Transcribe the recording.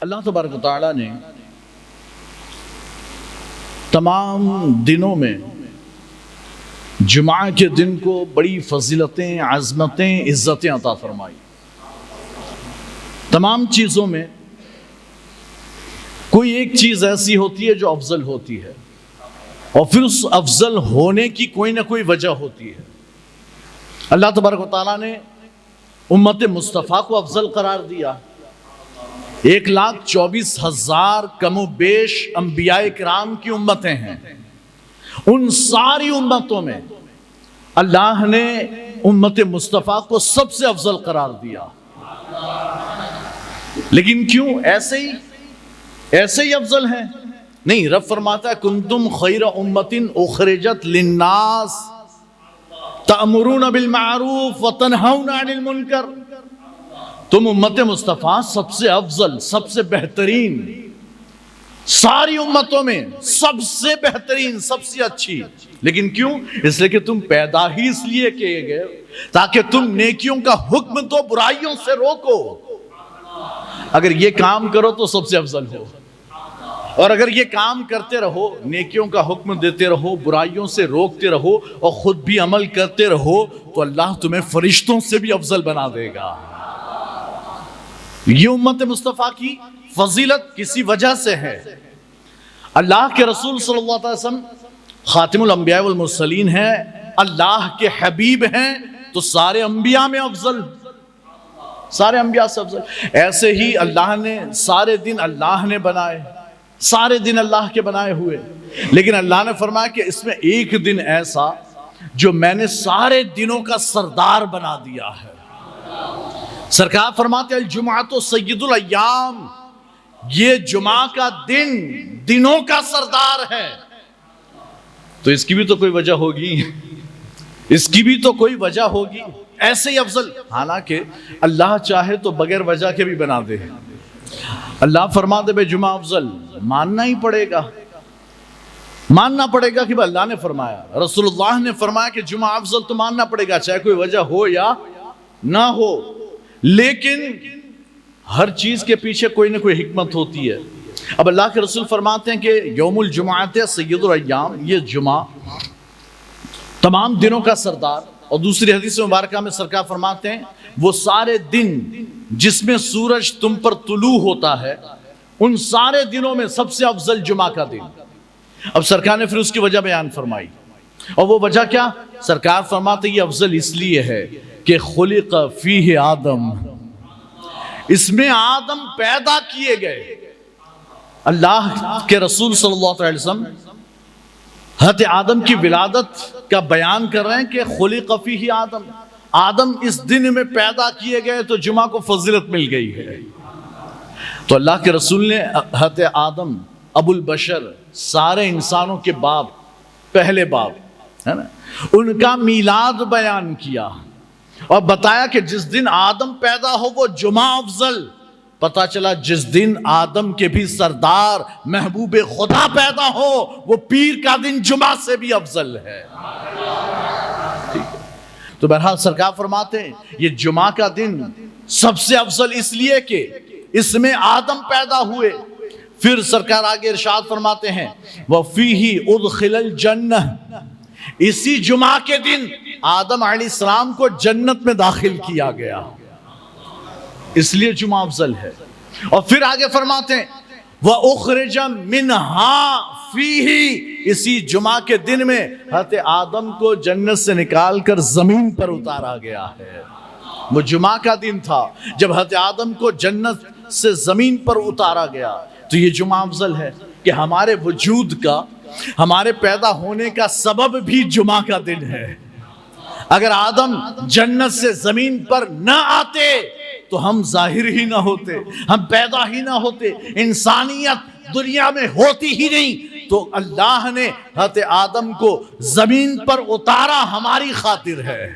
اللہ تبارک و تعالیٰ نے تمام دنوں میں جمعہ کے دن کو بڑی فضیلتیں، عظمتیں، عزتیں عطا فرمائی۔ تمام چیزوں میں کوئی ایک چیز ایسی ہوتی ہے جو افضل ہوتی ہے، اور پھر اس افضل ہونے کی کوئی نہ کوئی وجہ ہوتی ہے۔ اللہ تبارک و تعالیٰ نے امت مصطفیٰ کو افضل قرار دیا۔ 1,24,000 کم و بیش انبیاء کرام کی امتیں ہیں۔ ان ساری امتوں میں اللہ نے امت مصطفیٰ کو سب سے افضل قرار دیا۔ لیکن کیوں؟ ایسے ہی افضل ہیں؟ نہیں، رب فرماتا ہے کنتم خیر امت اخرجت للناس تأمرون بالمعروف وتنہون عن المنکر۔ تم امت مصطفیٰ سب سے افضل، سب سے بہترین، ساری امتوں میں سب سے بہترین، سب سے اچھی۔ لیکن کیوں؟ اس لیے کہ تم پیدا ہی اس لیے کیے گئے تاکہ تم نیکیوں کا حکم دو، برائیوں سے روکو۔ اگر یہ کام کرو تو سب سے افضل ہو، اور اگر یہ کام کرتے رہو، نیکیوں کا حکم دیتے رہو، برائیوں سے روکتے رہو، اور خود بھی عمل کرتے رہو، تو اللہ تمہیں فرشتوں سے بھی افضل بنا دے گا۔ یہ امت مصطفیٰ کی فضیلت کسی وجہ سے ہے۔ اللہ کے رسول صلی اللہ علیہ وسلم خاتم الانبیاء والمرسلین ہیں، اللہ کے حبیب ہیں، تو سارے انبیاء میں افضل، سارے انبیاء سے افضل۔ ایسے ہی اللہ نے سارے دن اللہ نے بنائے، سارے دن اللہ کے بنائے ہوئے، لیکن اللہ نے فرمایا کہ اس میں ایک دن ایسا جو میں نے سارے دنوں کا سردار بنا دیا ہے۔ سرکار فرماتے ہیں الجمعۃ سید الایام، یہ جمعہ کا دن دنوں کا سردار ہے۔ تو اس کی بھی تو کوئی وجہ ہوگی، اس کی بھی تو کوئی وجہ ہوگی، ایسے ہی افضل۔ حالانکہ اللہ چاہے تو بغیر وجہ کے بھی بنا دے۔ اللہ فرما دے بے جمعہ افضل، ماننا ہی پڑے گا، ماننا پڑے گا کہ اللہ نے فرمایا، رسول اللہ نے فرمایا کہ جمعہ افضل، تو ماننا پڑے گا چاہے کوئی وجہ ہو یا نہ ہو۔ لیکن ہر چیز کے پیچھے کوئی نہ کوئی حکمت ہوتی ہے۔ اب اللہ کے رسول فرماتے ہیں کہ یوم الجمعۃ سید الایام، یہ جمعہ تمام دنوں کا سردار۔ اور دوسری حدیث مبارکہ میں سرکار فرماتے ہیں وہ سارے دن جس میں سورج تم پر طلوع ہوتا ہے، ان سارے دنوں میں سب سے افضل جمعہ کا دن۔ اب سرکار نے پھر اس کی وجہ بیان فرمائی، اور وہ وجہ کیا؟ سرکار فرماتے یہ افضل اس لیے ہے کہ خلق فیہ آدم، اس میں آدم پیدا کیے گئے۔ اللہ کے رسول صلی اللہ علیہ وسلم حضرت آدم کی ولادت کا بیان کر رہے ہیں کہ خلق فیہ آدم، آدم اس دن میں پیدا کیے گئے، تو جمعہ کو فضیلت مل گئی ہے۔ تو اللہ کے رسول نے حضرت آدم ابو البشر، سارے انسانوں کے باپ، پہلے باپ ہے نا، ان کا میلاد بیان کیا اور بتایا کہ جس دن آدم پیدا ہو وہ جمعہ افضل۔ پتا چلا جس دن آدم کے بھی سردار محبوب خدا پیدا ہو وہ پیر کا دن جمعہ سے بھی افضل ہے۔ تو بہرحال سرکار فرماتے ہیں یہ جمعہ کا دن سب سے افضل اس لیے کہ اس میں آدم پیدا ہوئے۔ پھر سرکار آگے ارشاد فرماتے ہیں وَفِيهِ أُدْخِلَ الْجَنَّةِ، اسی جمعہ کے دن آدم علیہ السلام کو جنت میں داخل کیا گیا، اس لیے جمعہ افضل ہے۔ اور پھر آگے فرماتے ہیں وَأُخْرِجَ مِنْهَا فِيهِ، اسی جمعہ کے دن میں حضرت آدم کو جنت سے نکال کر زمین پر اتارا گیا ہے۔ وہ جمعہ کا دن تھا جب حضرت آدم کو جنت سے زمین پر اتارا گیا۔ تو یہ جمعہ افضل ہے کہ ہمارے وجود کا، ہمارے پیدا ہونے کا سبب بھی جمعہ کا دن ہے۔ اگر آدم جنت سے زمین پر نہ آتے تو ہم ظاہر ہی نہ ہوتے، ہم پیدا ہی نہ ہوتے، انسانیت دنیا میں ہوتی ہی نہیں۔ تو اللہ نے حضرت آدم کو زمین پر اتارا ہماری خاطر ہے۔